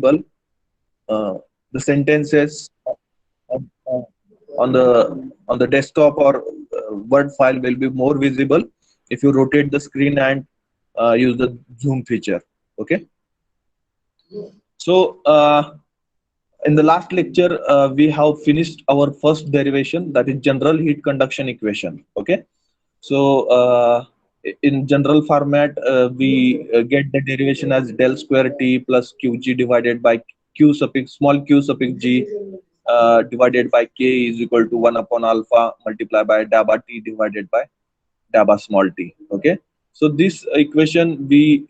uh, the sentences on, on on the on the desktop or Word file will be more visible if you rotate the screen and use the zoom feature. Okay, so in the last lecture we have finished our first derivation, that is general heat conduction equation. Okay, so in general format we get the derivation as del square T plus Qg divided by Q suffix small q suffix g divided by K is equal to 1 upon alpha multiplied by dabba T divided by dabba small t. Okay, so this equation we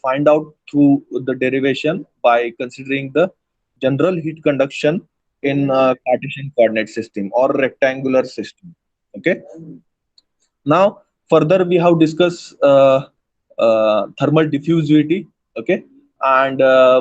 find out through the derivation by considering the general heat conduction in Cartesian coordinate system or rectangular system. Okay, now further we have discussed thermal diffusivity. Okay, and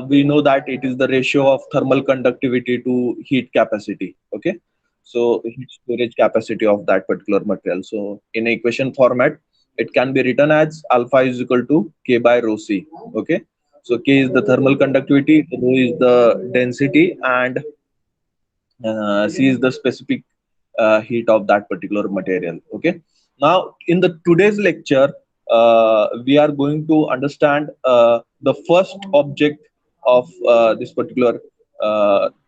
we know that it is the ratio of thermal conductivity to heat capacity. Okay, so heat storage capacity of that particular material. So in equation format, it can be written as alpha is equal to K by rho C. Okay, so K is the thermal conductivity, rho is the density, and C is the specific heat of that particular material. Okay, now in the today's lecture we are going to understand the first object of this particular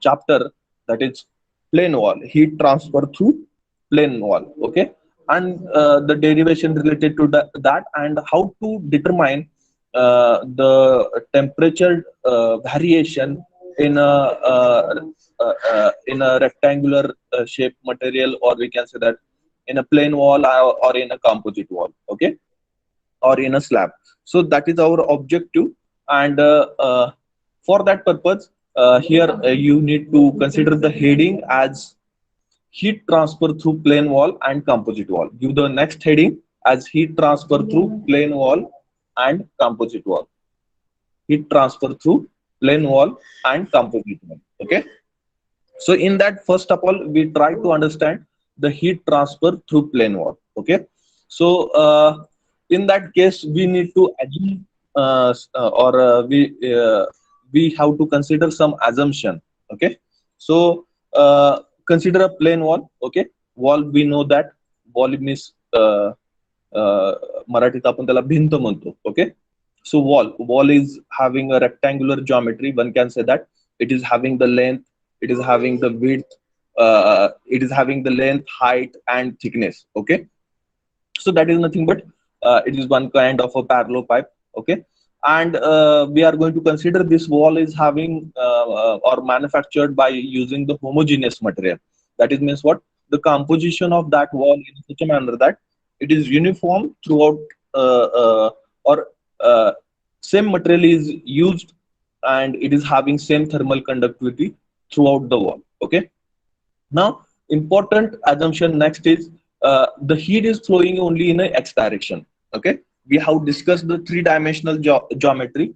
chapter, that is plane wall, heat transfer through plane wall. Okay, and the derivation related to that and how to determine the temperature variation in a rectangular shape material, or we can say that in a plain wall or in a composite wall. Okay, or in a slab. So that is our objective, and for that purpose here you need to consider the heading as heat transfer through plane wall and composite wall. Give the next heading as heat transfer through plane wall and composite wall. Heat transfer through plane wall and composite wall. Okay, so in that, first of all, we try to understand the heat transfer through plane wall. Okay, so in that case, we need to assume or we have to consider some assumption. Okay, so consider a plane wall. Okay, wall, we know that wall means मराठीत आपण त्याला भिंत म्हणतो. Okay, so wall is having a rectangular geometry. One can say that it is having the length, it is having the width, it is having the length, height, and thickness. Okay, so that is nothing but it is one kind of a parallel pipe. Okay, and we are going to consider this wall is having or manufactured by using the homogeneous material. That is means what, the composition of that wall in such a manner that it is uniform throughout, or uh, same material is used and it is having same thermal conductivity throughout the wall. Okay, now important assumption next is the heat is flowing only in a x direction. Okay, we have discussed the three-dimensional geometry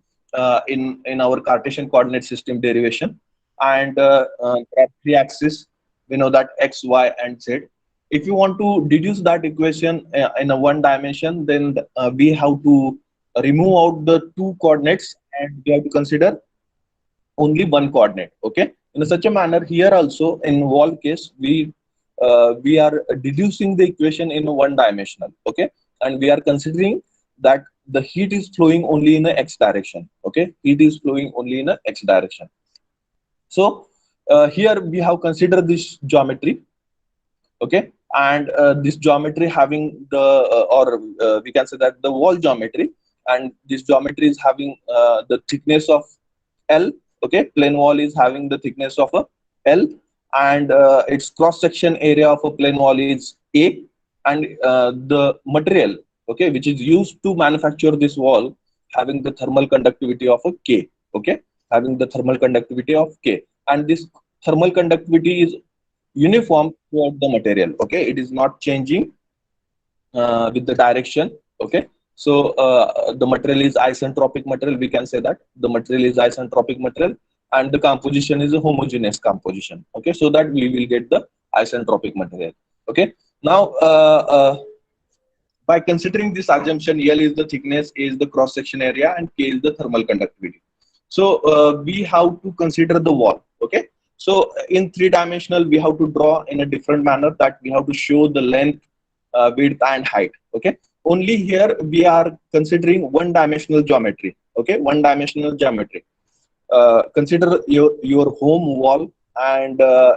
in our Cartesian coordinate system derivation, and there are three axes. We know that x, y, and z. If you want to deduce that equation in a one dimension, then we have to remove out the two coordinates and we have to consider only one coordinate. Okay, in such a manner here also in wall case we are deducing the equation in one dimensional. Okay, and we are considering that the heat is flowing only in a x direction. Okay, heat is flowing only in a x direction. So here we have considered this geometry. Okay, and this geometry having the or we can say that the wall geometry, and this geometry is having the thickness of L. Okay, plane wall is having the thickness of a L, and its cross section area of a plane wall is A, and the material, okay, which is used to manufacture this wall having the thermal conductivity of a K. Okay, having the thermal conductivity of K, and this thermal conductivity is uniform throughout the material. Okay, it is not changing with the direction. Okay, so the material is isentropic material. We can say that the material is isentropic material, and the composition is a homogeneous composition. Okay, so that we will get the isentropic material. Okay, now by considering this assumption, L is the thickness, A is the cross section area, and K is the thermal conductivity. So we have to consider the wall. Okay, so in three-dimensional we have to draw in a different manner, that we have to show the length, width and height. Okay, only here we are considering one-dimensional geometry. Okay, one-dimensional geometry. Consider your home wall, and uh,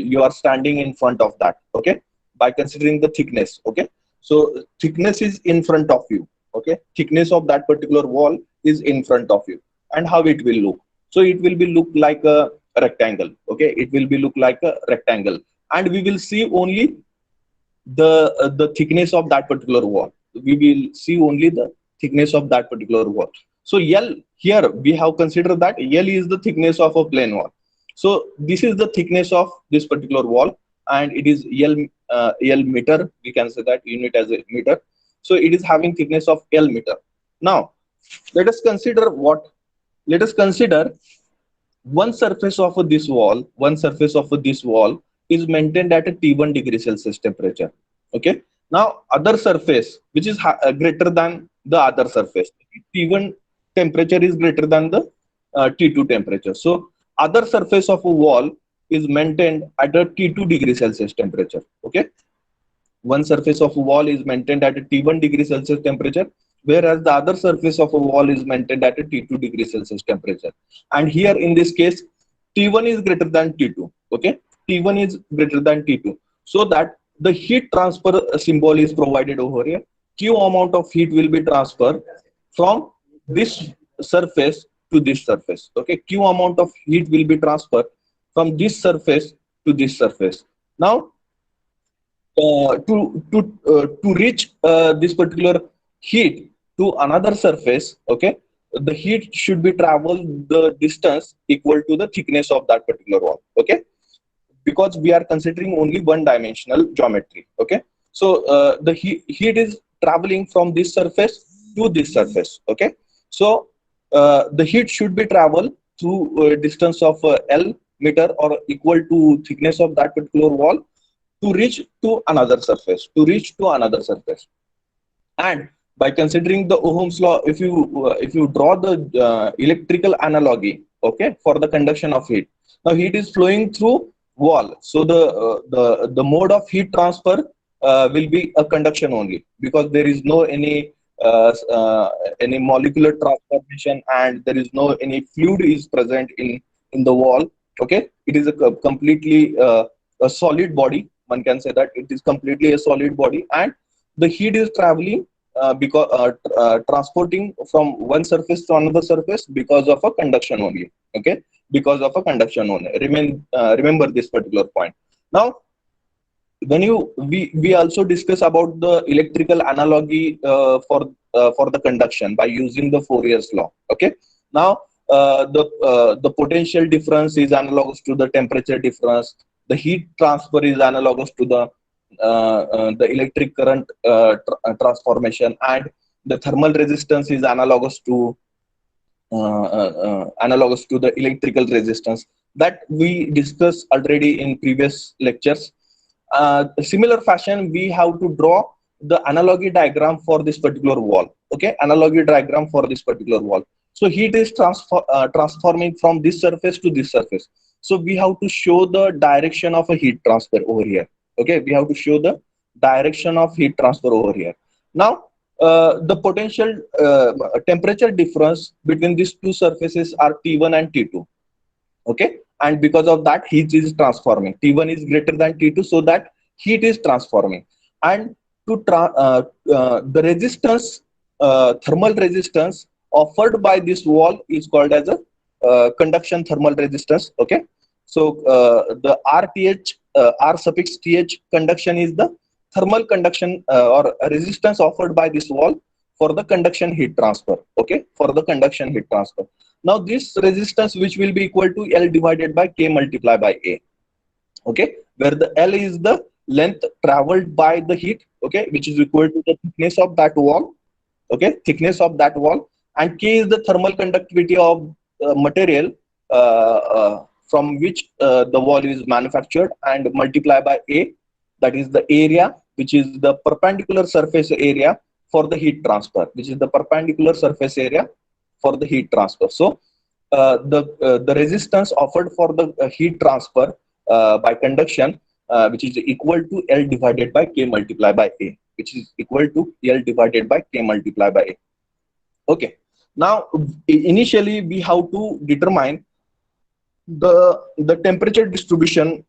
you are standing in front of that. Okay, by considering the thickness. Okay, so thickness is in front of you. Okay, thickness of that particular wall is in front of you. And how it will look? So it will be look like a rectangle. Okay, it will be look like a rectangle, and we will see only the thickness of that particular wall. We will see only the thickness of that particular wall. So L, here we have considered that L is the thickness of a plane wall. So this is the thickness of this particular wall, and it is L meter. We can say that unit as a meter. So it is having thickness of L meter. Now let us consider what? Let us consider one surface of this wall. One surface of this wall is maintained at a T1 degree Celsius temperature. Okay, now other surface which is greater than the other surface, T1 temperature is greater than the T2 temperature. So other surface of a wall is maintained at a T2 degree Celsius temperature. Okay, one surface of a wall is maintained at a T1 degree Celsius temperature, whereas the other surface of a wall is maintained at a T2 degree Celsius temperature. And here in this case, T1 is greater than T2. Okay, T1 is greater than T2, so that the heat transfer symbol is provided over here. Q amount of heat will be transferred from this surface to this surface. Okay, Q amount of heat will be transferred from this surface to this surface. Now to reach this particular heat to another surface. Okay, the heat should be traveled the distance equal to the thickness of that particular wall. Okay, because we are considering only one dimensional geometry. Okay, so the heat is traveling from this surface to this surface. Okay, so the heat should be traveled through distance of L meter, or equal to thickness of that particular wall, to reach to another surface, and by considering the Ohm's law, if you draw the electrical analogy, okay, for the conduction of heat. Now heat is flowing through wall, so the mode of heat transfer will be a conduction only, because there is no any molecular transformation, and there is no any fluid is present in the wall. Okay, it is a completely a solid body. One can say that it is completely a solid body, and the heat is traveling because transporting from one surface to another surface because of a conduction only. Okay, because of a conduction only. Remember this particular point. Now when we also discuss about the electrical analogy for the conduction by using the Fourier's law. Okay, now the potential difference is analogous to the temperature difference. The heat transfer is analogous to the electric current transformation, and the thermal resistance is analogous to the electrical resistance that we discussed already in previous lectures. Similar fashion, we have to draw the analogy diagram for this particular wall. Okay, analogy diagram for this particular wall. So heat is transforming from this surface to this surface. So we have to show the direction of a heat transfer over here. Okay, we have to show the direction of heat transfer over here. Now the potential temperature difference between these two surfaces are T1 and T2. Okay, and because of that, heat is transforming. T1 is greater than T2, so that heat is transforming. And the resistance, thermal resistance offered by this wall is called as a conduction thermal resistance. Okay, so the RTH, R suffix TH conduction is the thermal conduction or resistance offered by this wall for the conduction heat transfer. Okay, for the conduction heat transfer. Now this resistance, which will be equal to L divided by K multiplied by A. Okay, where the L is the length traveled by the heat. Okay, which is equal to the thickness of that wall. Okay, thickness of that wall, and K is the thermal conductivity of material from which the wall is manufactured, and multiply by A, that is the area, which is the perpendicular surface area for the heat transfer, which is the perpendicular surface area for the heat transfer. So the resistance offered for the heat transfer by conduction, which is equal to L divided by K multiplied by A, which is equal to L divided by K multiplied by A. Okay. Now, initially we have to determine the temperature distribution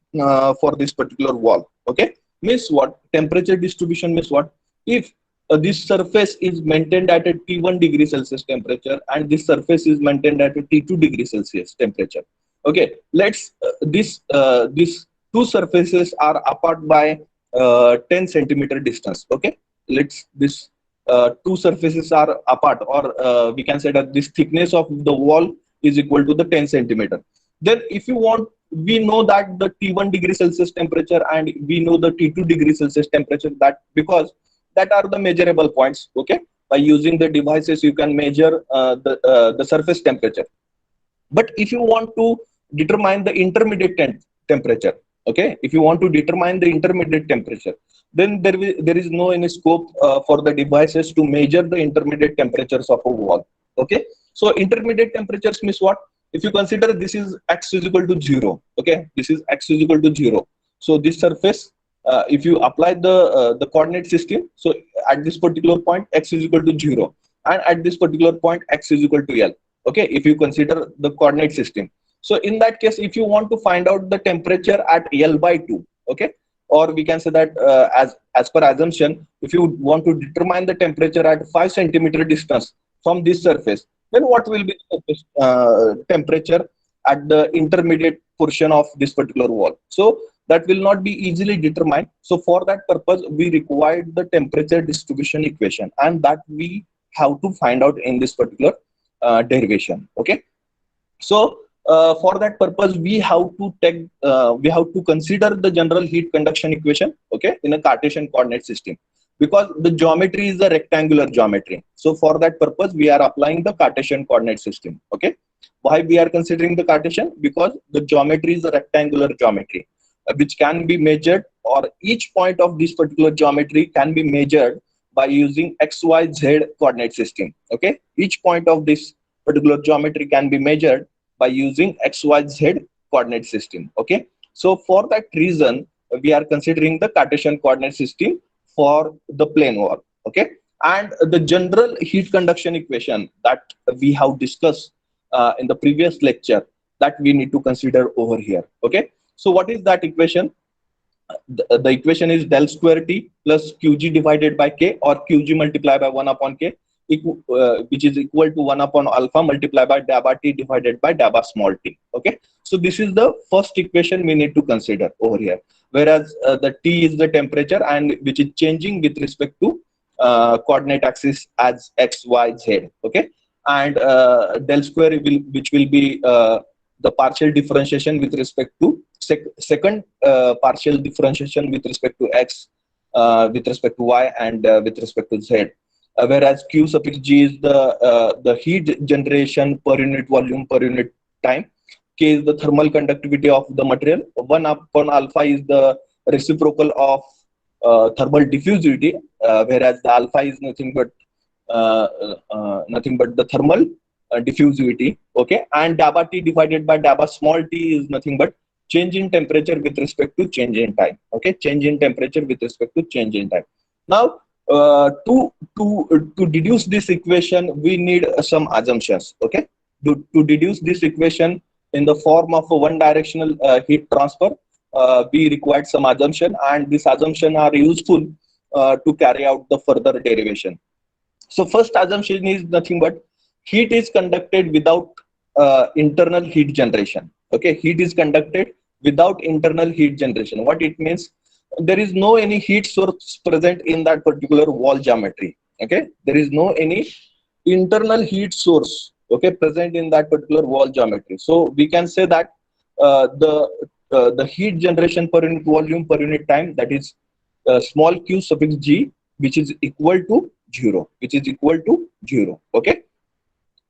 for this particular wall. Okay, means what? Temperature distribution means what? If this surface is maintained at a T1 degree Celsius temperature and this surface is maintained at a T2 degree Celsius temperature. Okay, let's these two surfaces are apart by 10 centimeter distance. Okay, let's this two surfaces are apart, or we can say that this thickness of the wall is equal to the 10 centimeter. Then if you want, we know that the T1 degree Celsius temperature and we know the T2 degree Celsius temperature, that because that are the measurable points. Okay, by using the devices you can measure the surface temperature. But if you want to determine the intermediate temperature, okay, if you want to determine the intermediate temperature, then there is no any scope for the devices to measure the intermediate temperatures of a wall. Okay, so intermediate temperatures means what? If you consider this is x is equal to 0, okay, this is x is equal to 0. So this surface, if you apply the coordinate system, so at this particular point x is equal to 0, and at this particular point x is equal to L. Okay, if you consider the coordinate system. So in that case, if you want to find out the temperature at L by 2, okay, or we can say that as per assumption, if you want to determine the temperature at 5 centimeter distance from this surface, then what will be the temperature at the intermediate portion of this particular wall? So that will not be easily determined. So for that purpose, we required the temperature distribution equation, and that we have to find out in this particular derivation. Okay, so for that purpose, we have to consider the general heat conduction equation, okay, in a Cartesian coordinate system, because the geometry is a rectangular geometry. So for that purpose, we are applying the Cartesian coordinate system. Okay, why we are considering the Cartesian? Because the geometry is a rectangular geometry, which can be measured, or each point of this particular geometry can be measured by using XYZ coordinate system. Okay, each point of this particular geometry can be measured by using XYZ coordinate system. Okay, so for that reason, we are considering the Cartesian coordinate system for the plane wall. Okay, and the general heat conduction equation that we have discussed in the previous lecture, that we need to consider over here. Okay, so what is that equation? The equation is del square T plus Qg divided by K, or Qg multiplied by 1 upon K, which is equal to 1 upon alpha multiplied by dabba T divided by dabba small t. Okay, so this is the first equation we need to consider over here, whereas the T is the temperature, and which is changing with respect to coordinate axis as x, y, z. Okay, and del square which will be the partial differentiation with respect to second partial differentiation with respect to x, with respect to y, and with respect to z. Whereas Q suffix G is the heat generation per unit volume per unit time. K is the thermal conductivity of the material. 1 upon alpha is the reciprocal of thermal diffusivity, whereas the alpha is nothing but the thermal diffusivity. Okay, and dabba T divided by dabba small t is nothing but change in temperature with respect to change in time. Okay, change in temperature with respect to change in time. Now, to deduce this equation, we need some assumptions. Okay, to deduce this equation in the form of a one directional heat transfer, we required some assumption, and these assumptions are useful to carry out the further derivation. So first assumption is nothing but heat is conducted without internal heat generation. Okay, heat is conducted without internal heat generation. What it means? There is no any heat source present in that particular wall geometry. Okay, there is no any internal heat source, okay, present in that particular wall geometry. So we can say that the heat generation per unit volume per unit time, that is small q suffix g, which is equal to 0, which is equal to 0. Okay,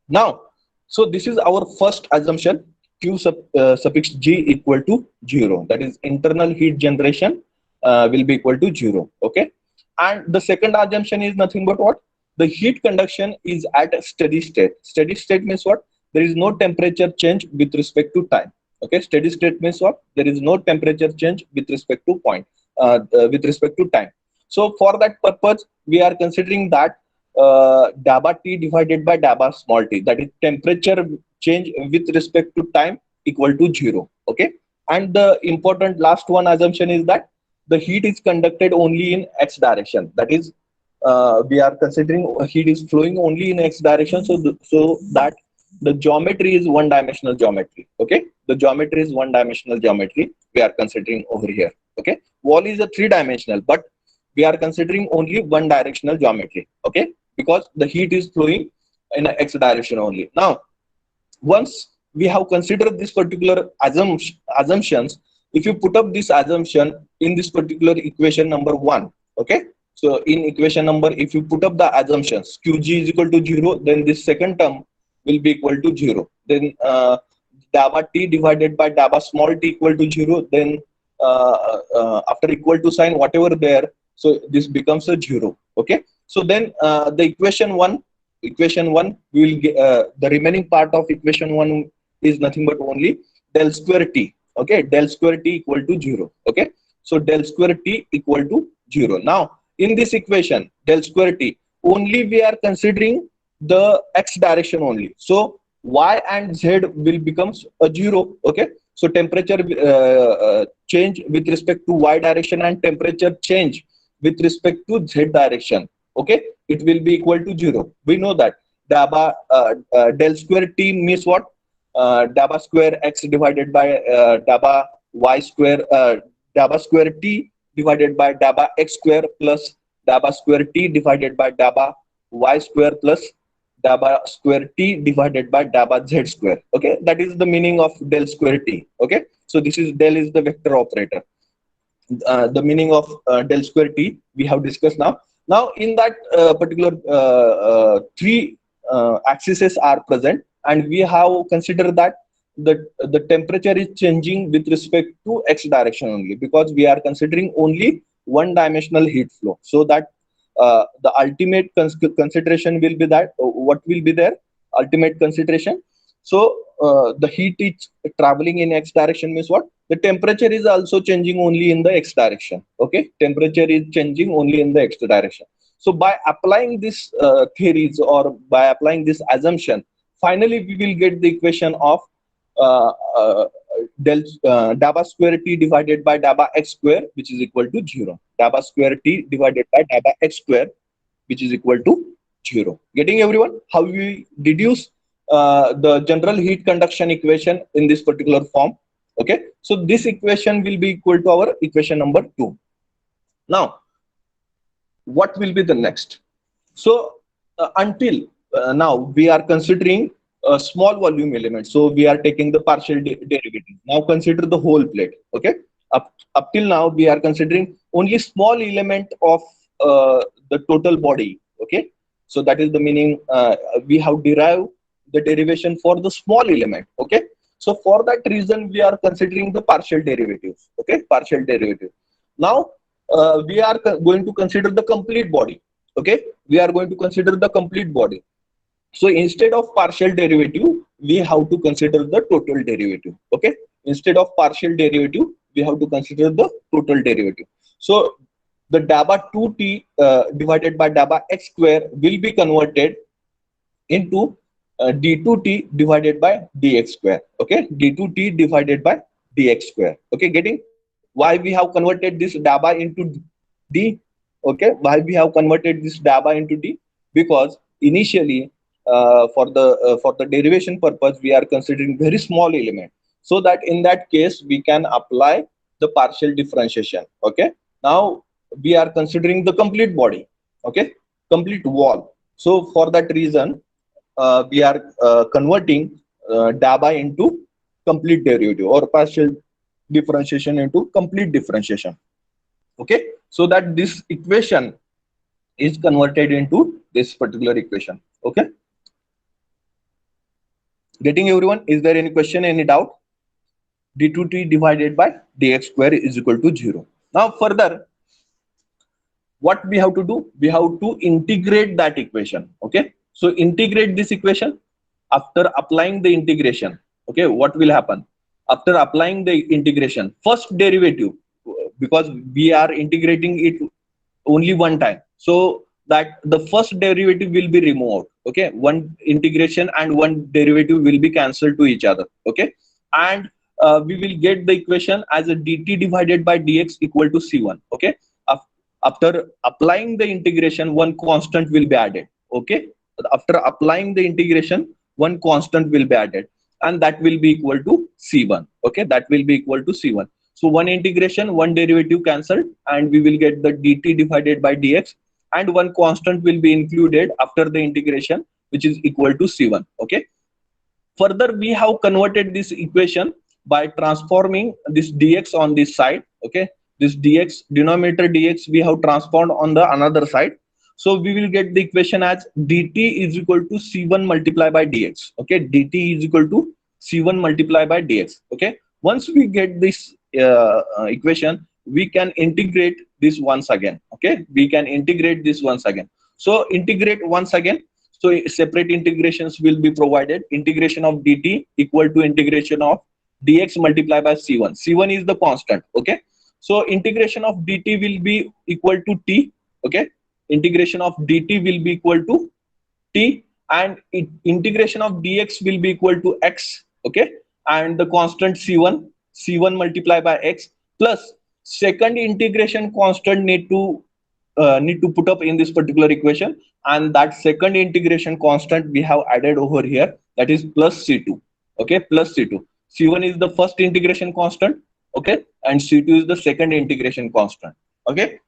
now, so this is our first assumption, q suffix g equal to 0, that is internal heat generation will be equal to 0. Okay, and the second assumption is nothing but what? the heat conduction is at a steady state. Steady state means what? There is no temperature change with respect to time. Okay, steady state means what? There is no temperature change with respect to with respect to time. So for that purpose, we are considering that dabba T divided by dabba small t, that is temperature change with respect to time, equal to 0. Okay, and the important last one assumption is that the heat is conducted only in x direction. That is, we are considering heat is flowing only in x direction, so that the geometry is one dimensional geometry. Okay, the geometry is one dimensional geometry we are considering over here. Okay, wall is a three-dimensional, but we are considering only one directional geometry. Okay, because the heat is flowing in a x direction only. Now, once we have considered this particular assumptions, if you put up this assumption in this particular equation number 1, okay, so in equation number, if you put up the assumptions qg is equal to 0, then this second term will be equal to 0. Then dabba t divided by dabba small t equal to 0. Then after equal to sign, whatever there, so this becomes a 0. Okay, so then the equation 1, we will get the remaining part of equation 1 is nothing but only del square t. Okay, del square t equal to 0. Okay, so del square t equal to 0. Now in this equation, del square t, only we are considering the x direction only, so y and z will becomes a 0. Okay, so temperature change with respect to y direction and temperature change with respect to z direction, okay, it will be equal to 0. We know that dabba del square t means what? Dabba square x divided by dabba y square, dabba square t divided by dabba x square plus dabba square t divided by dabba y square plus dabba square t divided by dabba z square. Okay, that is the meaning of del square t. Okay, so this is del is the vector operator. The meaning of del square t we have discussed now. Now in that particular three axes are present, and we have considered that the temperature is changing with respect to x direction only, because we are considering only one dimensional heat flow. So that the ultimate consideration will be that what will be there, ultimate consideration. So the heat is traveling in x direction means what? The temperature is also changing only in the x direction. Okay, temperature is changing only in the x direction. So by applying this theories, or by applying this assumption, finally we will get the equation of uh, uh, dabba square t divided by dabba x square, which is equal to 0. Dabba square t divided by dabba x square, which is equal to 0. Getting everyone how we deduce the general heat conduction equation in this particular form? Okay, so this equation will be equal to our equation number 2. Now, what will be the next? So until now we are considering a small volume element, so we are taking the partial derivative. Now consider the whole plate. Okay, up till now we are considering only small element of the total body. Okay, so that is the meaning we have derived the derivation for the small element. Okay, so for that reason we are considering the partial derivatives. Okay, partial derivative. Now we are going to consider the complete body. Okay, we are going to consider the complete body. So instead of partial derivative, we have to consider the total derivative. Okay, instead of partial derivative, we have to consider the total derivative. So the dabba 2t divided by dabba x square will be converted into d2t divided by dx square. Okay, d2t divided by dx square. Okay, getting why we have converted this dabba into d? Okay, why we have converted this dabba into d? Because initially for the derivation purpose we are considering very small element, so that in that case we can apply the partial differentiation. Okay, now we are considering the complete body. Okay, complete wall. So for that reason we are converting dabba into complete derivative, or partial differentiation into complete differentiation. Okay, so that this equation is converted into this particular equation. Okay, getting everyone? Is there any question, any doubt? D2t divided by dx square is equal to 0. Now further, what we have to do? We have to integrate that equation. Okay, so integrate this equation. After applying the integration, okay, what will happen after applying the integration? First derivative, because we are integrating it only one time, so that the first derivative will be removed. Okay, one integration and one derivative will be cancelled to each other. Okay, and we will get the equation as a dt divided by dx equal to c1. Okay, after applying the integration, one constant will be added. Okay, after applying the integration, one constant will be added, and that will be equal to c1. Okay, that will be equal to c1. So one integration, one derivative cancelled, and we will get the dt divided by dx, and one constant will be included after the integration, which is equal to c1. Okay, further we have converted this equation by transforming this dx on this side. Okay, this dx, denominator dx, we have transformed on the another side. So we will get the equation as dt is equal to c1 multiplied by dx. Okay, dt is equal to c1 multiplied by dx. Okay, once we get this equation, we can integrate this once again. Okay, we can integrate this once again. So integrate once again. So separate integrations will be provided. Integration of dt equal to integration of dx multiplied by c1. C1 is the constant. Okay, so integration of dt will be equal to t. Okay, integration of dt will be equal to t, and integration of dx will be equal to x. Okay, and the constant c1 multiplied by x, plus second integration constant need to put up in this particular equation, and that second integration constant we have added over here, that is plus c2. Okay, plus c2. C1 is the first integration constant. Okay, and c2 is the second integration constant. Okay,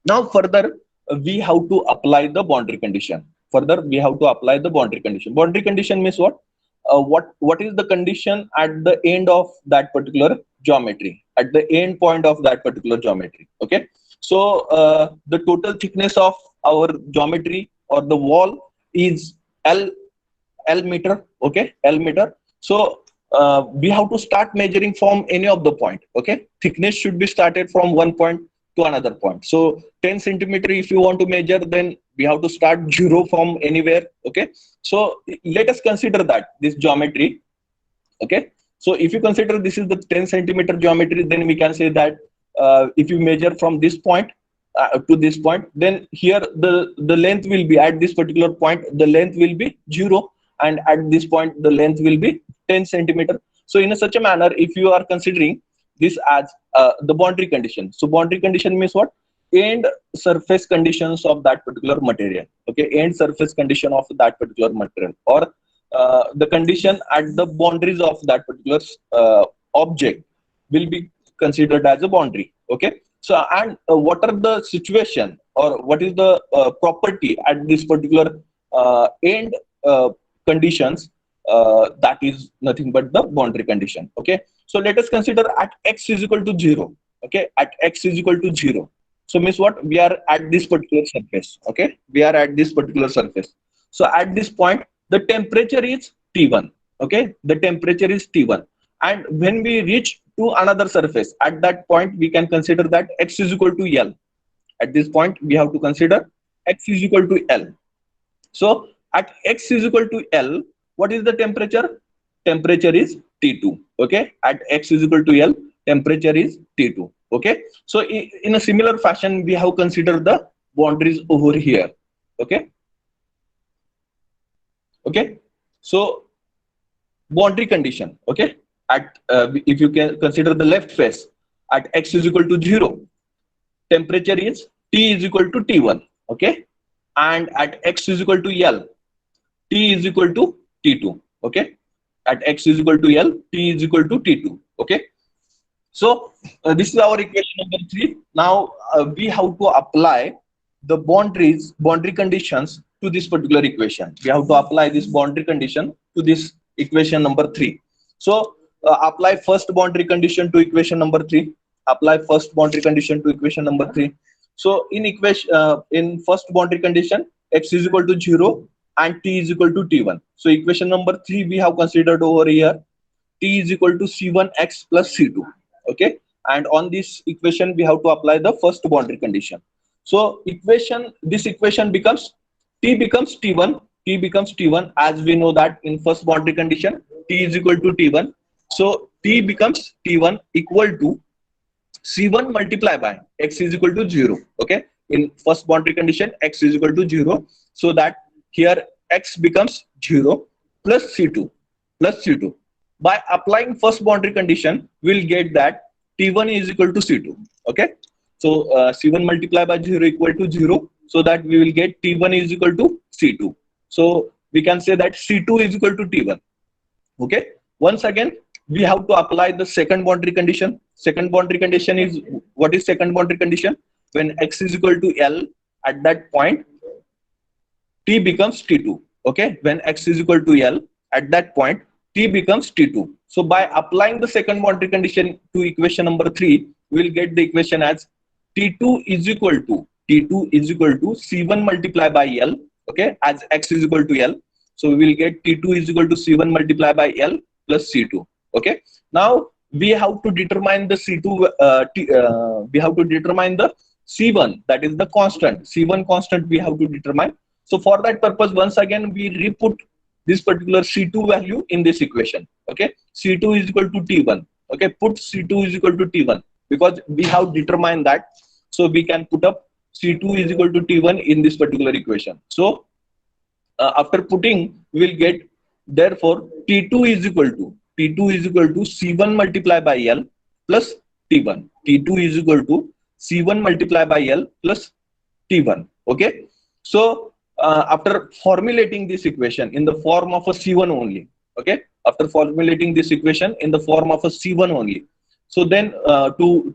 now further we have to apply the boundary condition. Further we have to apply the boundary condition. Boundary condition means what? What is the condition at the end of that particular geometry, at the end point of that particular geometry? Okay, so the total thickness of our geometry or the wall is l meter. Okay, l meter. So we have to start measuring from any of the point. Okay, thickness should be started from one point to another point. So 10 centimeter if you want to measure, then we have to start zero from anywhere. Okay, so let us consider that this geometry. Okay, so if you consider this is the 10 centimeter geometry, then we can say that if you measure from this point to this point, then here the length will be, at this particular point the length will be 0, and at this point the length will be 10 centimeter. So in a such a manner, if you are considering this as the boundary condition, so boundary condition means what? End surface conditions of that particular material. Okay, end surface condition of that particular material, or the condition at the boundaries of that particular object will be considered as a boundary. Okay, so and what are the situation, or what is the property at this particular end conditions? That is nothing but the boundary condition. Okay, so let us consider at x is equal to 0. Okay, at x is equal to 0, so means what? We are at this particular surface. Okay, we are at this particular surface. So at this point the temperature is T1. Okay, the temperature is T1, and when we reach to another surface, at that point we can consider that x is equal to L. At this point we have to consider x is equal to L. So at x is equal to L, what is the temperature? Temperature is T2. Okay, at x is equal to L, temperature is T2. Okay, so in a similar fashion we have considered the boundaries over here. Okay, okay, so boundary condition. Okay, at if you can consider the left face, at x is equal to 0, temperature is T is equal to T1. Okay, and at x is equal to L, T is equal to T2. Okay, at x is equal to L, T is equal to T2. Okay, so this is our equation number 3. Now we have to apply the boundary conditions to this particular equation. We have to apply this boundary condition to this equation number 3. So apply first boundary condition to equation number 3. Apply first boundary condition to equation number 3. So in equation in first boundary condition, x is equal to 0 and t is equal to T1. So equation number 3 we have considered over here, t is equal to C1x plus C2. Okay, and on this equation we have to apply the first boundary condition. So this equation becomes T becomes T1, T becomes T1, as we know that in first boundary condition T is equal to T1. So T becomes T1 equal to C1 multiplied by x is equal to 0. Okay, in first boundary condition x is equal to 0, so that here x becomes 0 plus C2 plus C2. By applying first boundary condition, we'll get that T1 is equal to C2. Okay, so C1 multiplied by 0 equal to 0, so that we will get T1 is equal to C2. So we can say that C2 is equal to T1. Okay, once again we have to apply the second boundary condition. Second boundary condition is, what is second boundary condition? When x is equal to L, at that point T becomes T2. Okay, when x is equal to L, at that point T becomes T2. So by applying the second boundary condition to equation number 3, we will get the equation as T2 is equal to C1 multiplied by L. Okay, as x is equal to L, so we will get T2 is equal to C1 multiplied by L plus C2. Okay, now we have to determine the C2. We have to determine the C1, that is the constant. C1 constant we have to determine. So for that purpose, once again we re-put this particular C2 value in this equation. Okay, C2 is equal to T1. Okay, put C2 is equal to T1 because we have determined that. So we can put up C2 is equal to T1 in this particular equation. So after putting, we will get, therefore T2 is equal to C1 multiplied by L plus T1. T2 is equal to C1 multiplied by L plus T1. Okay, so after formulating this equation in the form of a C1 only. Okay, after formulating this equation in the form of a C1 only, so then to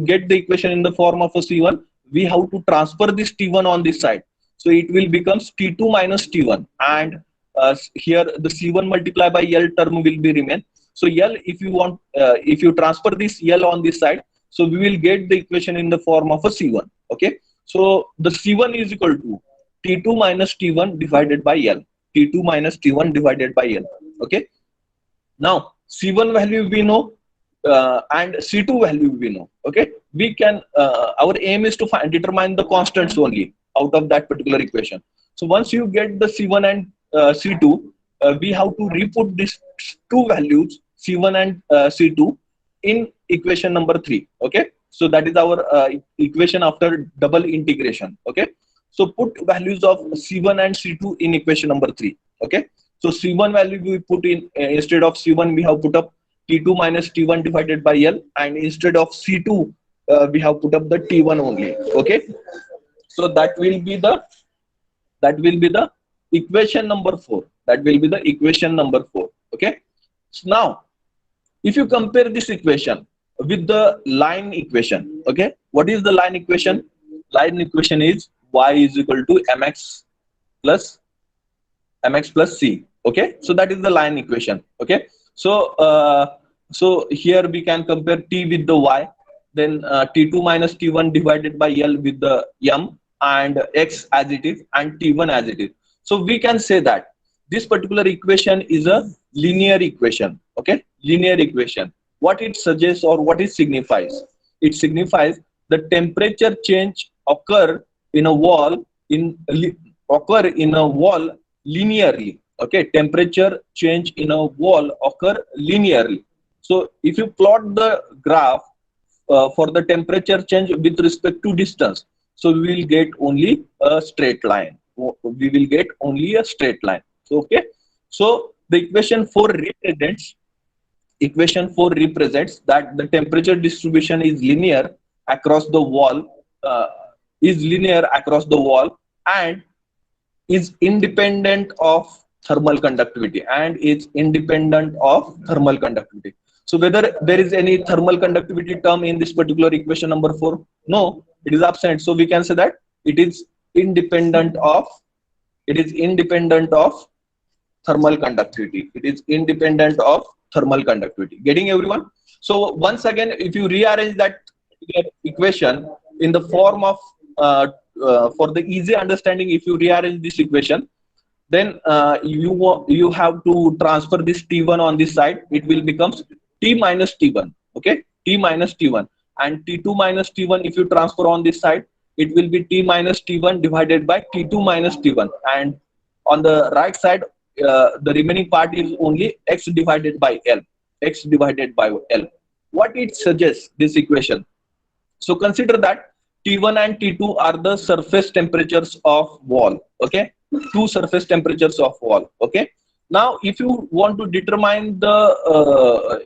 get the equation in the form of a C1, we have to transfer this T1 on this side. So it will becomes T2 minus T1, and here the C1 multiplied by L term will be remain. So L, if you want, if you transfer this L on this side, so we will get the equation in the form of a C1. Okay, so the C1 is equal to T2 minus T1 divided by L. T2 minus T1 divided by L. Okay, now C1 value we know, and C2 value we know. Okay, we can, our aim is to determine the constants only out of that particular equation. So once you get the C1 and C2, we have to re-put these two values C1 and C2 in equation number 3. Okay, so that is our equation after double integration. Okay, so put values of C1 and C2 in equation number 3. Okay, so C1 value we put in, instead of C1 we have put up T2 minus T1 divided by L, and instead of C2 we have put up the T1 only. Okay, so that will be the equation number 4. That will be the equation number 4. Okay, so now if you compare this equation with the line equation, okay, what is the line equation? Line equation is y is equal to mx plus c. Okay, so that is the line equation. Okay, so so here we can compare t with the y, then T2 minus T1 divided by L with the m, and x as it is, and T1 as it is. So we can say that this particular equation is a linear equation. Okay, linear equation. What it suggests or what it signifies? It signifies the temperature change occur in a wall linearly. Okay, temperature change in a wall occur linearly. So if you plot the graph for the temperature change with respect to distance, so we will get only a straight line. We will get only a straight line. So, okay, so the equation 4 represents that the temperature distribution is linear across the wall, and is independent of thermal conductivity, So whether there is any thermal conductivity term in this particular equation number 4, no, it is absent. So we can say that it is independent of thermal conductivity. Getting everyone? So once again, if you rearrange that equation in the form of for the easy understanding, if you rearrange this equation, then you have to transfer this T1 on this side. It will become T minus T1. Okay, T minus T1, and T2 minus T1 if you transfer on this side, it will be T minus T1 divided by T2 minus T1, and on the right side, the remaining part is only X divided by L. X divided by L. What it suggests, this equation? So consider that T1 and T2 are the surface temperatures of wall. Okay, two surface temperatures of wall. Okay. Now, if you want to determine the,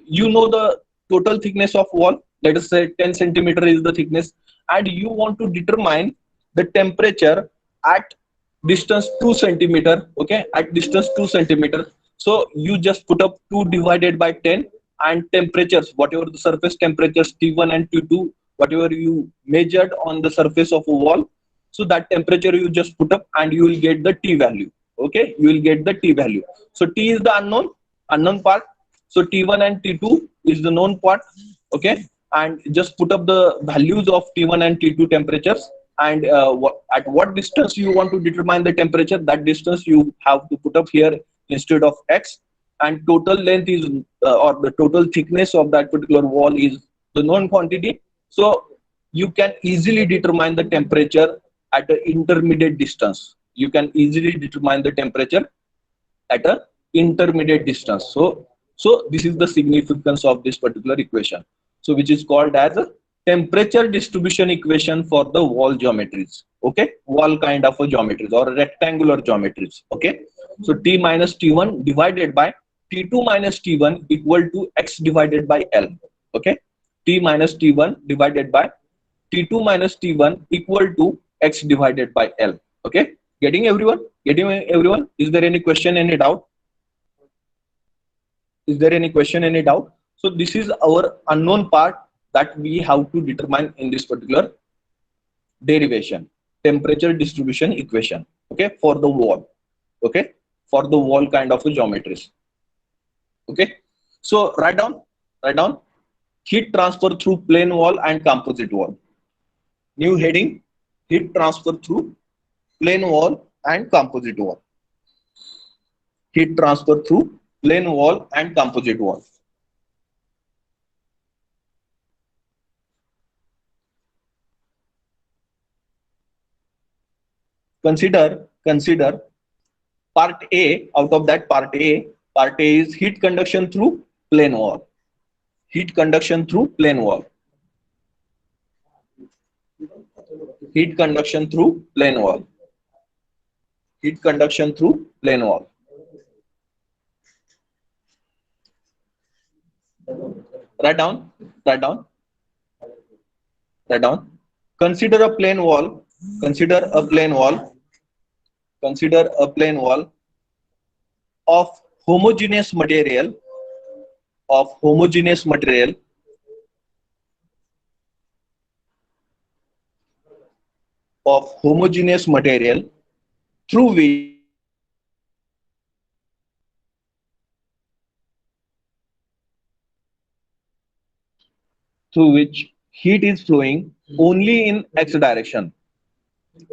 the total thickness of wall. Let us say 10 centimeter is the thickness, and you want to determine the temperature at distance 2 centimeter. Okay, at distance 2 centimeter. So you just put up 2 divided by 10, and temperatures, whatever the surface temperatures T1 and T2, whatever you measured on the surface of a wall, so that temperature you just put up and you will get the T value. Okay, you will get the T value. So T is the unknown part. So T1 and T2 is the known part. Okay, and just put up the values of T1 and T2 temperatures, and at what distance you want to determine the temperature, that distance you have to put up here instead of X, and total length is, or the total thickness of that particular wall is the known quantity. So you can easily determine the temperature at an intermediate distance. You can easily determine the temperature at a intermediate distance. So this is the significance of this particular equation. So which is called as a temperature distribution equation for the wall geometries. Okay, wall kind of a geometries or rectangular geometries. Okay, so T minus T1 divided by T2 minus T1 equal to X divided by L. Okay, T minus T1 divided by T2 minus T1 equal to X divided by L. Okay, getting everyone? Getting everyone? Is there any question, any doubt? Is there any question, any doubt? So this is our unknown part that we have to determine in this particular derivation, temperature distribution equation. Okay, for the wall. Okay, for the wall kind of a geometries. Okay, so write down heat transfer through plane wall and composite wall. New heading, heat transfer through plane wall and composite wall. Heat transfer through plane wall and composite wall. Consider part A. Out of that, part A is heat conduction through plane wall. Heat conduction through plane wall. Heat conduction through plane wall. Heat conduction through plane wall. Write down. Write down. Write down. Consider a plane wall. Consider a plane wall. Consider a plane wall of homogeneous material. Of homogeneous material. Of homogeneous material through which heat is flowing only in X direction.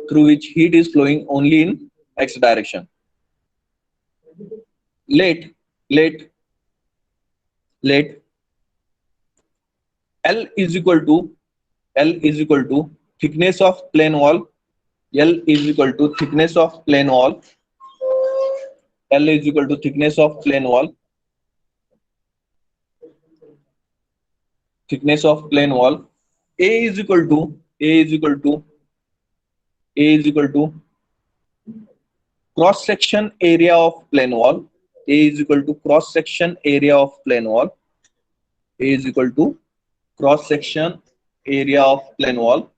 Through which heat is flowing only in X direction. Let L is equal to thickness of plane wall. L is equal to thickness of plane wall. L is equal to thickness of plane wall. Thickness of plane wall. A is equal to cross section area of plane wall. A is equal to cross section area of plane wall. A is equal to cross section area of plane wall.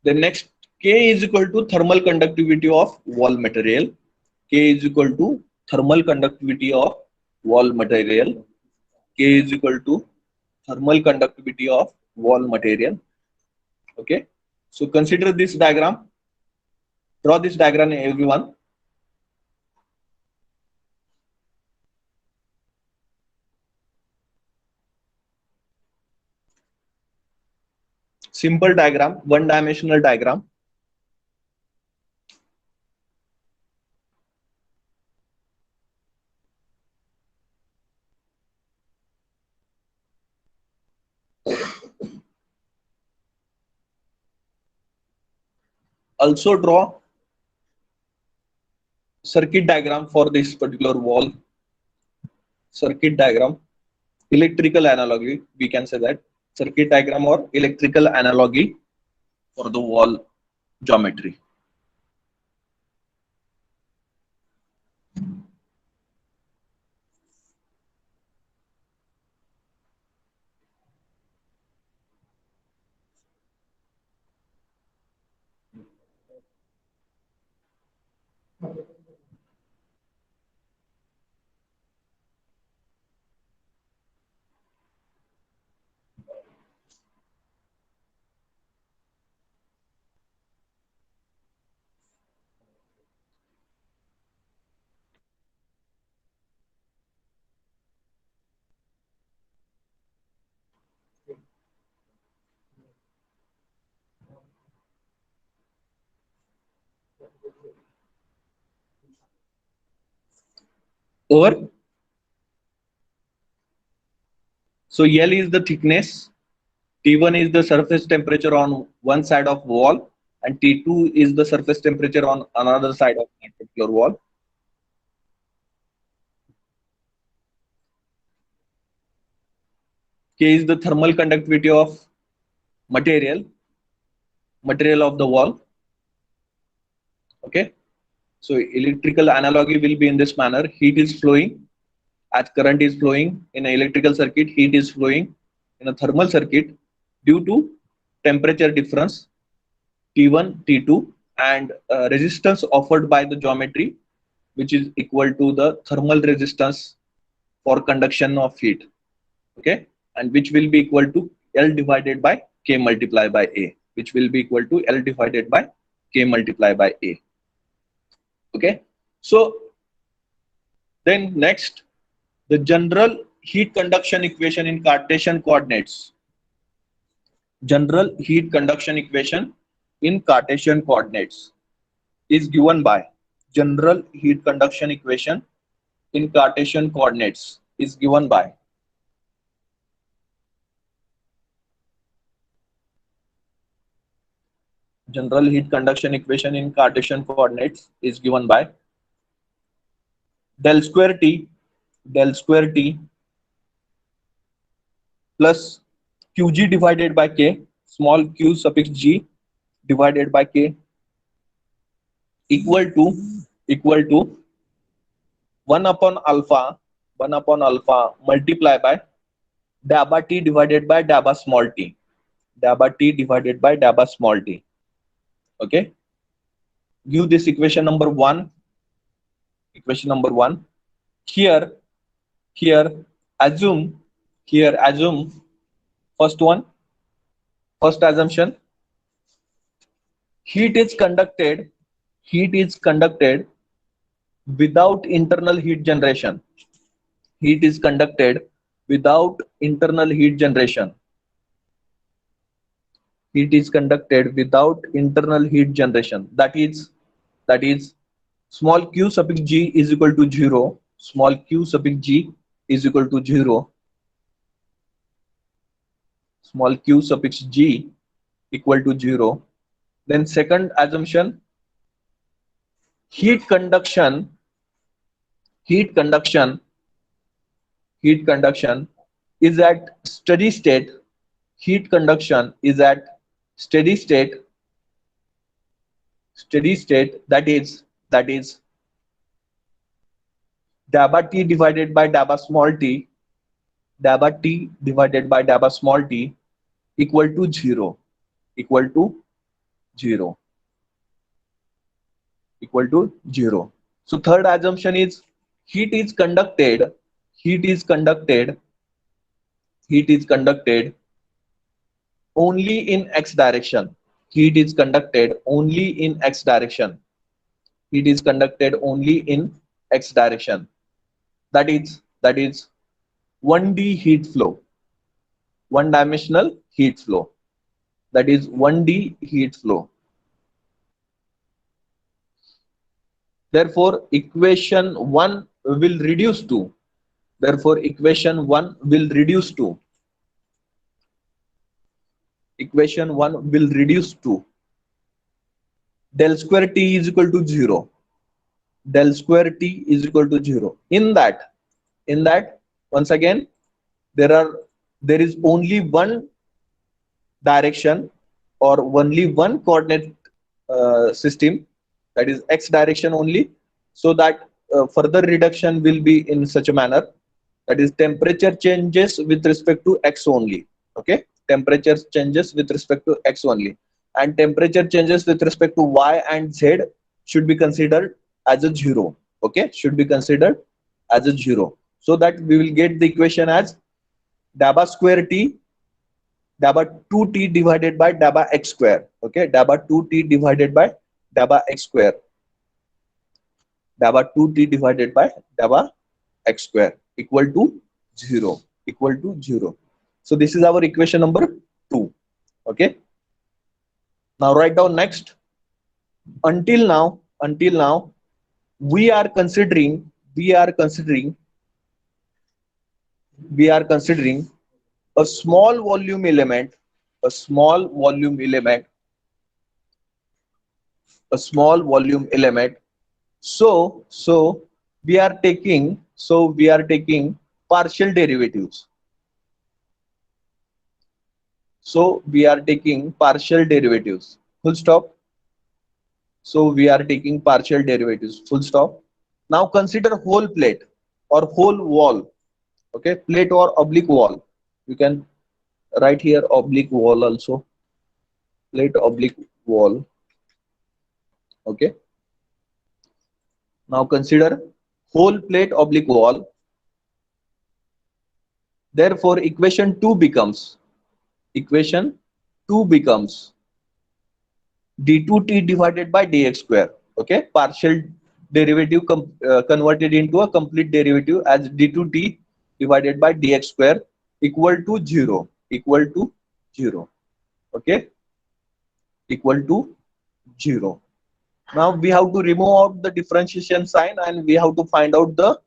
The next, K is equal to thermal conductivity of wall material. K is equal to thermal conductivity of wall material. K is equal to thermal conductivity of wall material. Okay. So consider this diagram. Draw this diagram, everyone. Simple diagram, one-dimensional diagram. Also draw circuit diagram for this particular wall. Circuit diagram, electrical analogy, we can say that circuit diagram or electrical analogy for the wall geometry. Over. So L is the thickness, T1 is the surface temperature on one side of wall, and T2 is the surface temperature on another side of that particular wall. K is the thermal conductivity of material of the wall. Okay. So electrical analogy will be in this manner. Heat is flowing as current is flowing in an electrical circuit. Heat is flowing in a thermal circuit due to temperature difference T1, T2, and resistance offered by the geometry, which is equal to the thermal resistance for conduction of heat. Okay, and which will be equal to L divided by K multiplied by A, which will be equal to L divided by K multiplied by A. Okay, so then next, the general heat conduction equation in Cartesian coordinates. General heat conduction equation in Cartesian coordinates is given by general heat conduction equation in Cartesian coordinates is given by general heat conduction equation in Cartesian coordinates is given by del square T plus Qg divided by K, small q suffix g divided by K equal to 1 upon alpha multiply by dabba T divided by dabba small t, dabba T divided by dabba small t. Okay, give this equation number 1. Equation number 1. Here assume first one, first assumption, heat is conducted without internal heat generation. Heat is conducted without internal heat generation. Heat is conducted without internal heat generation. That is small q suffix g is equal to 0. Small q suffix g is equal to 0. Small q suffix g equal to 0. Then second assumption, heat conduction is at steady state. Heat conduction is at steady state. That is dabba T divided by dabba small t, dabba T divided by dabba small t equal to 0. So third assumption is heat is conducted only in x direction. Heat is conducted only in x direction. That is 1D heat flow, one dimensional heat flow. That is 1D heat flow. Therefore, equation 1 will reduce to del square t is equal to 0. Del square t is equal to 0. In that, once again, there is only one direction or only one coordinate system, that is x direction only, so that further reduction will be in such a manner, that is temperature changes with respect to x only. Okay, temperature changes with respect to x only, and temperature changes with respect to y and z should be considered as a 0. Okay, should be considered as a 0, so that we will get the equation as dabba square t, dabba 2t divided by dabba x square. Okay, dabba 2t divided by dabba x square, dabba 2t divided by dabba x square equal to 0, equal to 0. So this is our equation number 2. Okay, now write down next. Until now we are considering we are considering we are considering a small volume element, a small volume element, a small volume element. So we are taking partial derivatives. So we are taking partial derivatives. Full stop. So we are taking partial derivatives. Full stop. Now consider whole plate or whole wall. Okay, plate or oblique wall. You can write here oblique wall also. Plate oblique wall. Okay. Now consider whole plate oblique wall. Therefore, equation 2 becomes d2t divided by dx square. Okay, partial derivative converted into a complete derivative as d2t divided by dx square equal to 0, equal to 0. Okay, equal to 0. Now we have to remove out the differentiation sign and we have to find out the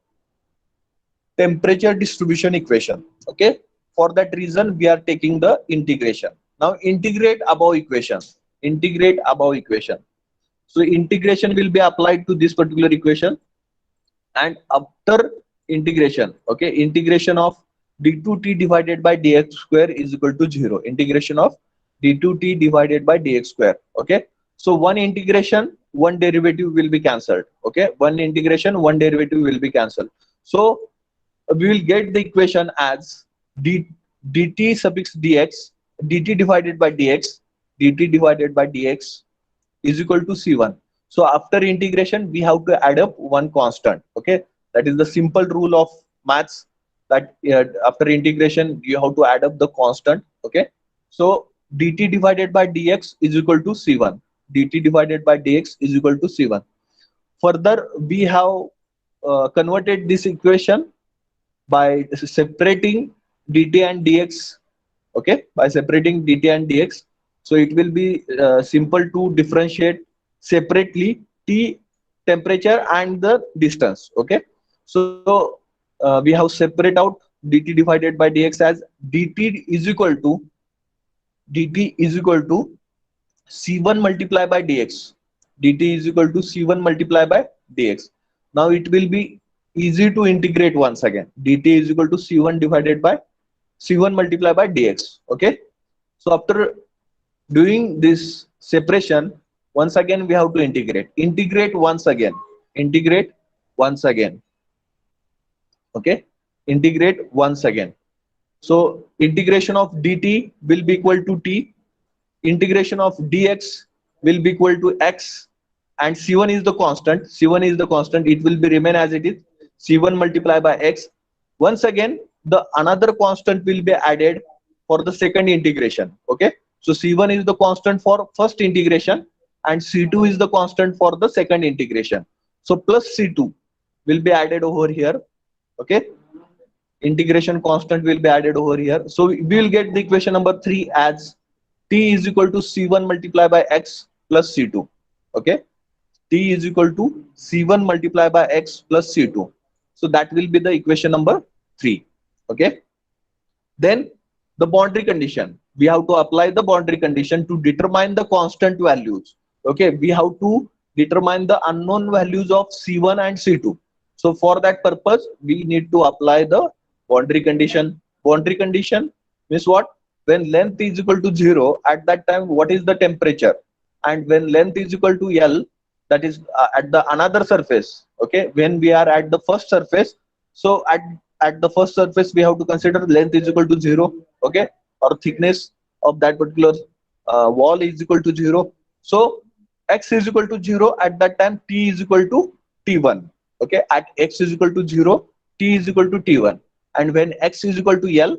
temperature distribution equation. Okay, for that reason we are taking the integration. Now integrate above equation, integrate above equation. So integration will be applied to this particular equation, and after integration, okay, integration of d2t divided by dx square is equal to 0. Integration of d2t divided by dx square. Okay, so one integration, one derivative will be cancelled. Okay, one integration, one derivative will be cancelled. So we will get the equation as dt suffix dx, dt divided by dx, dt divided by dx is equal to c1. So after integration we have to add up one constant. Okay, that is the simple rule of maths, that after integration you have to add up the constant. Okay, so dt divided by dx is equal to c1, dt divided by dx is equal to c1. Further we have converted this equation by separating dt and dx. Okay, by separating dt and dx, so it will be simple to differentiate separately t, temperature and the distance. Okay, so we have separate out dt divided by dx as dt is equal to c1 multiplied by dx, dt is equal to c1 multiplied by dx. Now it will be easy to integrate once again. dt is equal to c1 divided by c1 multiplied by dx. Okay, so after doing this separation, once again we have to integrate once again, integrate once again. Okay, integrate once again. So integration of dt will be equal to t, integration of dx will be equal to x, and c1 is the constant, c1 is the constant, it will be remain as it is, c1 multiplied by x. Once again the another constant will be added for the second integration. Okay, so c1 is the constant for first integration and c2 is the constant for the second integration. So plus c2 will be added over here. Okay, integration constant will be added over here. So we will get the equation number 3 as t is equal to c1 multiplied by x plus c2. Okay, t is equal to c1 multiplied by x plus c2. So that will be the equation number 3. Okay, then the boundary condition, we have to apply the boundary condition to determine the constant values. Okay, we have to determine the unknown values of C1 and C2. So for that purpose, we need to apply the boundary condition. Boundary condition means what? When length is equal to 0, at that time, what is the temperature? And when length is equal to L, that is at the another surface. Okay, when we are at the first surface, so at the first surface, we have to consider length is equal to 0. Okay, or thickness of that particular wall is equal to 0. So x is equal to 0, at that time t is equal to t1. Okay, at x is equal to 0, t is equal to t1. And when x is equal to L,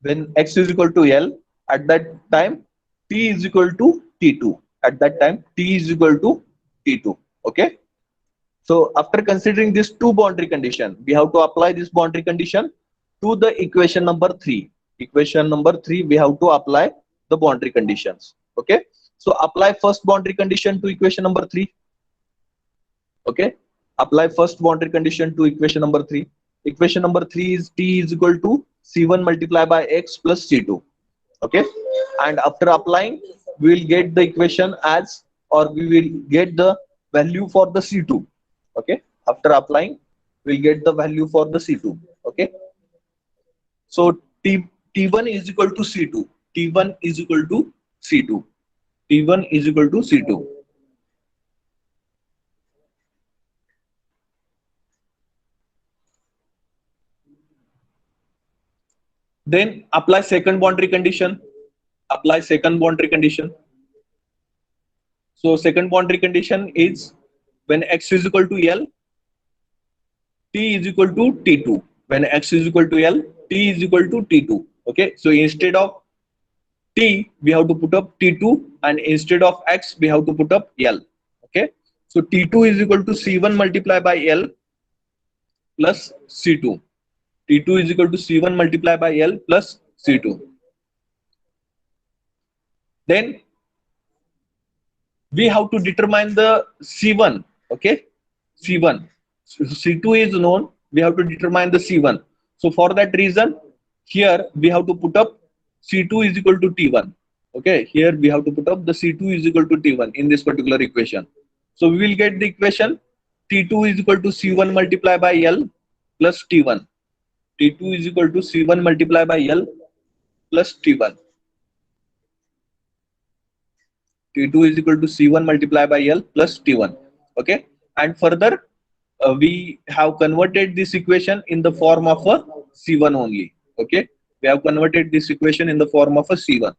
when x is equal to L, at that time t is equal to t2. At that time t is equal to t2. Okay, so after considering these two boundary condition, we have to apply this boundary condition to the equation number 3. Equation number 3, we have to apply the boundary conditions. Okay, so apply first boundary condition to equation number 3. Okay, apply first boundary condition to equation number 3. Equation number 3 is t is equal to c1 multiplied by x plus c2. Okay, and after applying, we will get the equation as, or we will get the value for the c2. Okay, after applying, we'll get the value for the c2. Okay, so t1 is equal to c2. T1 is equal to c2. T1 is equal to c2. Then apply second boundary condition. Apply second boundary condition. So second boundary condition is when x is equal to L, t is equal to t2. When x is equal to L, t is equal to t2. Okay, so instead of t, we have to put up t2, and instead of x, we have to put up L. Okay, so t2 is equal to c1 multiplied by L plus c2. T2 is equal to c1 multiplied by L plus c2. Then we have to determine the c1. Okay, c1. So c2 is known, we have to determine the c1. So for that reason, here we have to put up c2 is equal to t1. Okay, here we have to put up the c2 is equal to t1 in this particular equation. So we will get the equation t2 is equal to c1 multiplied by L plus t1. T2 is equal to c1 multiplied by L plus t1. T2 is equal to c1 multiplied by L plus t1. Okay, and further we have converted this equation in the form of a c1 only. Okay, we have converted this equation in the form of a c1.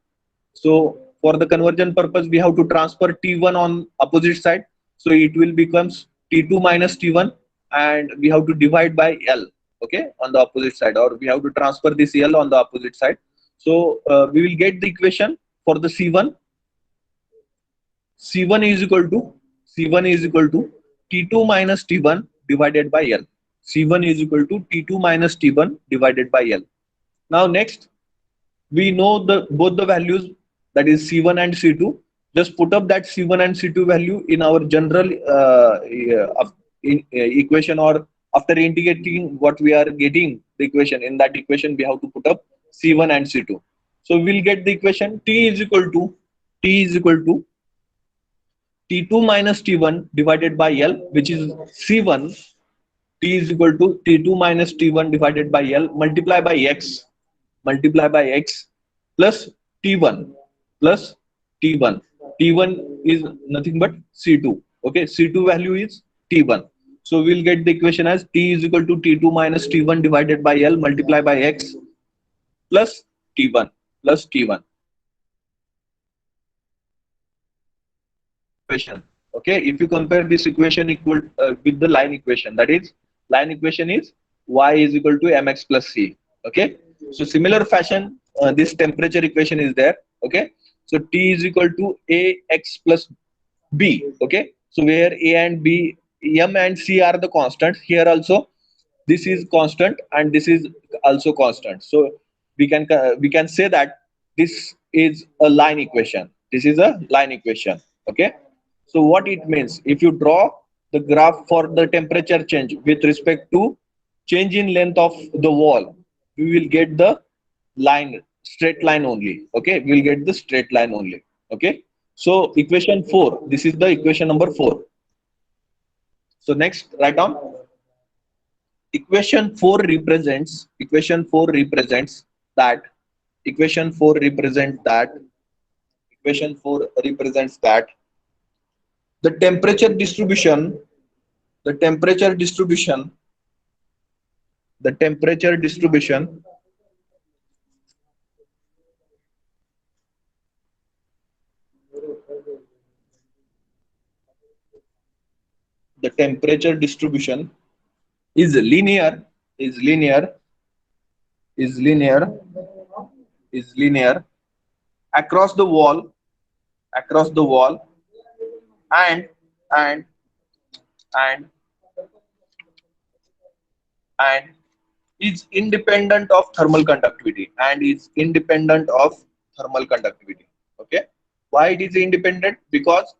So for the conversion purpose, we have to transfer t1 on opposite side, so it will becomes t2 minus t1, and we have to divide by L. Okay, on the opposite side, or we have to transfer this L on the opposite side. So we will get the equation for the c1. C1 is equal to T2 minus T1 divided by L. C1 is equal to T2 minus T1 divided by L. Now next, we know the both the values, that is C1 and C2. Just put up that C1 and C2 value in our general equation, or after integrating what we are getting the equation, in that equation we have to put up C1 and C2. So we'll get the equation T is equal to T2 minus T1 divided by L, which is C1. T is equal to T2 minus T1 divided by L multiply by X plus T1 plus T1. T1 is nothing but C2. Okay, C2 value is T1. So we'll get the equation as T is equal to T2 minus T1 divided by L multiply by X plus T1 plus T1. Equation. Okay, if you compare this equation equal with the line equation, that is line equation is y is equal to mx plus c. Okay, so similar fashion, this temperature equation is there. Okay, so T is equal to ax plus b. Okay, so where a and b, m and c are the constants, here also this is constant and this is also constant. So we can say that this is a line equation. This is a line equation. Okay, so what it means, if you draw the graph for the temperature change with respect to change in length of the wall, we will get the line, straight line only. Okay, we will get the straight line only. Okay, So equation 4, this is the equation number 4. So next, write down. Equation 4 represents that equation 4 represents that equation 4 represents that the temperature distribution the temperature distribution the temperature distribution the temperature distribution is linear is linear is linear is linear across the wall across the wall and and and and is independent of thermal conductivity okay. Why it is independent? Because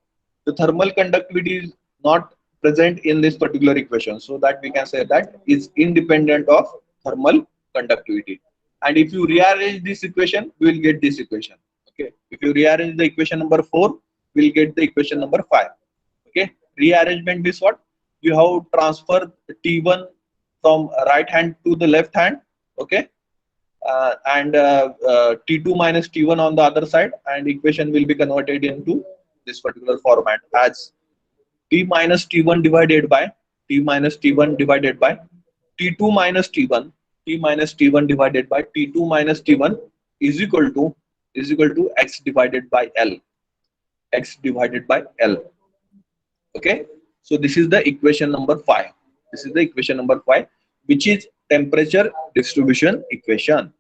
the thermal conductivity is not present in this particular equation, so that we can say that is independent of thermal conductivity. And if you rearrange this equation, we will get this equation. Okay, if you rearrange the equation number 4, we will get the equation number 5. Okay, rearrangement means what? You have transfer T1 from right hand to the left hand. Okay, and T2 minus T1 on the other side, and equation will be converted into this particular format as T minus T1 divided by T minus T1 divided by T2 minus T1 T minus T1 divided by T2 minus T1 is equal to X divided by L. X divided by L. Okay, so this is the equation number 5. This is the equation number 5, which is temperature distribution equation,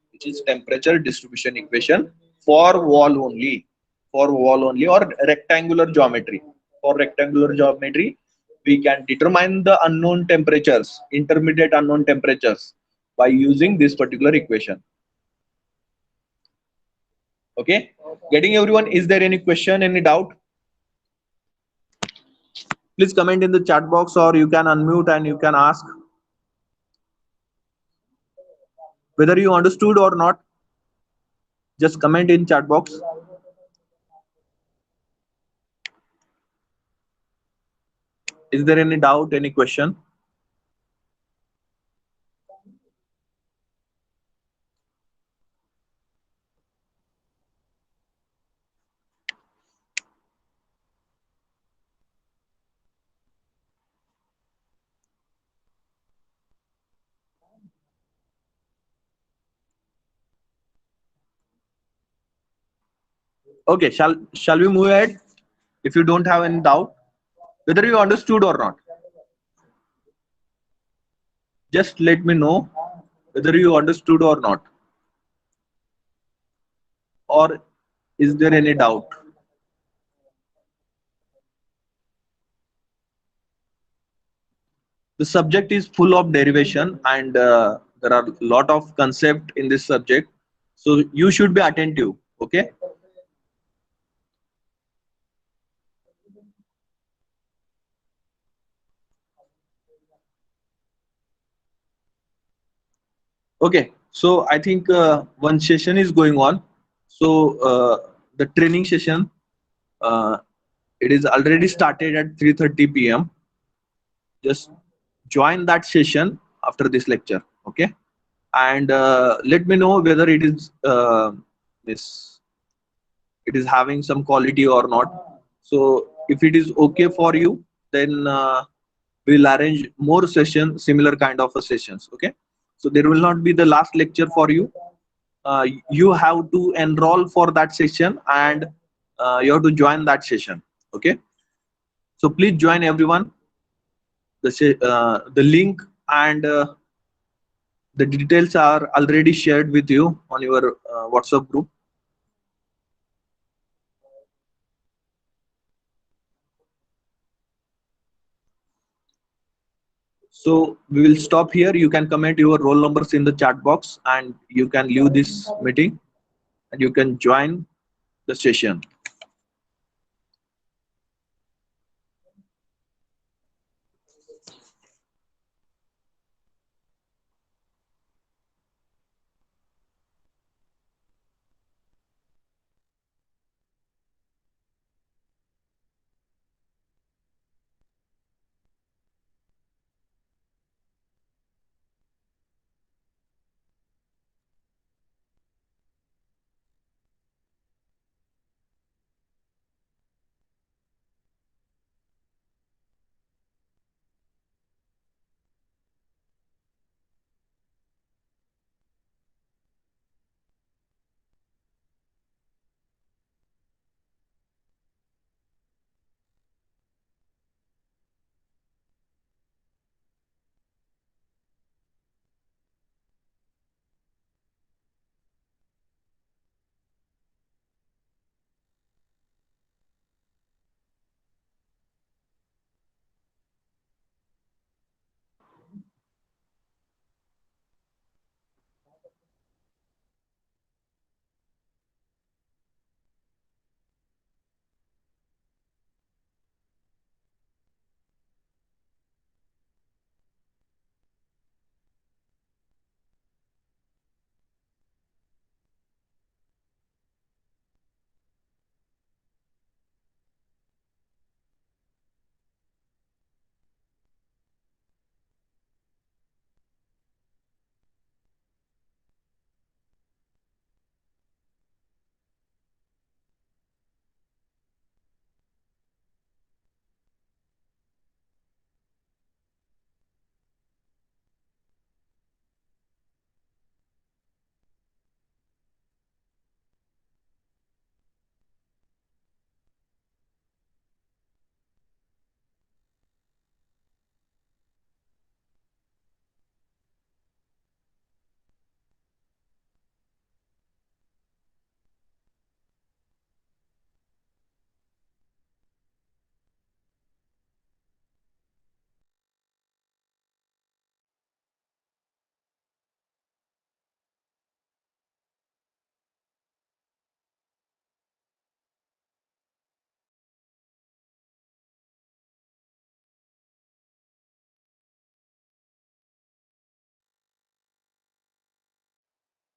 for wall only, or rectangular geometry. For rectangular geometry, we can determine the unknown temperatures, intermediate unknown temperatures, by using this particular equation. Okay, getting everyone? Is there any question, any doubt? Please comment in the chat box, or you can unmute and you can ask whether you understood or not. Just comment in chat box. Is there any doubt, any question? Okay, shall we move ahead? If you don't have any doubt, whether you understood or not, just let me know whether you understood or not, or is there any doubt? The subject is full of derivation, and there are a lot of concept in this subject, so you should be attentive. Okay, okay. So I think one session is going on. So the training session, uh, it is already started at 3:30 p.m. Just join that session after this lecture. Okay, and let me know whether it is having some quality or not. So if it is okay for you, then we'll arrange more sessions, similar kind of a sessions. Okay, so there will not be the last lecture for you. You have to enroll for that session, and you have to join that session. Okay, so please join everyone. The link and the details are already shared with you on your WhatsApp group. So we will stop here. You can comment your roll numbers in the chat box, and you can leave this meeting and you can join the session.